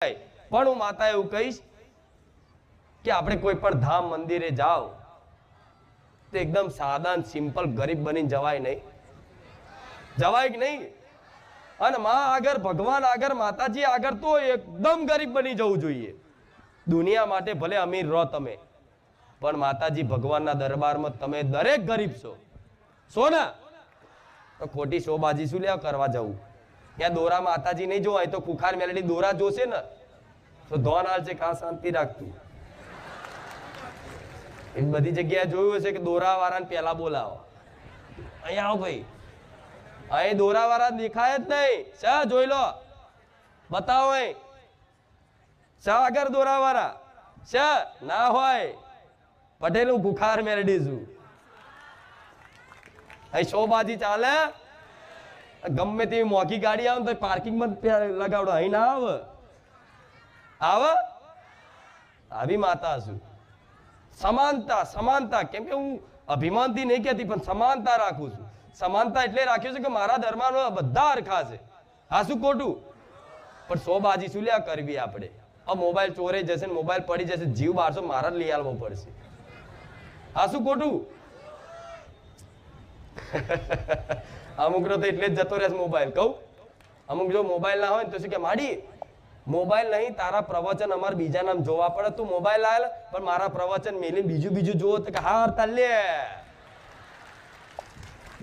પણ હું માતા એવું કહીશ કે આપણે કોઈ પણ ધામ મંદિરે જાઓ તો એકદમ સાદા સિમ્પલ ગરીબ બની જવાય નહીં, જવાય કે નહીં? અને માં આગળ, ભગવાન આગળ, માતાજી આગળ તો એકદમ ગરીબ બની જવું જોઈએ. દુનિયા માટે ભલે અમીર રહો તમે, પણ માતાજી ભગવાનના દરબારમાં તમે દરેક ગરીબ છો. છો ને? તો ખોટી શોબાજી શું લેવા કરવા જવું? ત્યાં દોરા માતાજી નહીં જોવાય તો કુખાર મેલડી દોરા જોશે ને તો ધોન હાલ છે કા શાંતિ રાખતું. એ બધી જગ્યાએ જોયું હશે કે દોરા વાળાને પેલા બોલાવો, અહીંયા આવો ભાઈ, અહીં દોરા વાળા દેખાય જ નહીં. શા જોઈ લો, બતાવો અહીં શા આગળ દોરા વાળા શા ના હોય. પટેલ હું કુખાર મેલડી છું. અહીં શોબાજી ચાલે, ગમે તેવી મોંઘી ગાડી આવે તો પાર્કિંગમાં લગાવડો, અહીં ના આવે. આવે આવી માતા છું. સમાનતા, સમાનતા, કેમ કે હું અભિમાનથી નહીં કહેતી પણ સમાનતા રાખું છું. સમાનતા એટલે રાખ્યું છે કે મારા ધર્મમાં બધા હરખા છે. હા શું ખોટું? પણ શોબાજી શું લ્યા કરવી આપણે? આ મોબાઈલ ચોરાઈ જશે ને મોબાઈલ પડી જશે, જીવ 1200 મારા જ લઈ આવવો પડશે. હા શું ખોટું? અમુક તો એટલે જ જતો રહેશે મોબાઈલ. કહું અમુક જો મોબાઈલ ના હોય ને તો શું કે માડી મોબાઈલ નહીં, તારા પ્રવચન અમારે બીજા નામ જોવા પડે, તું મોબાઈલ આવેલ પણ મારા પ્રવચન મેલી બીજું જોવો તો કે હા તાલે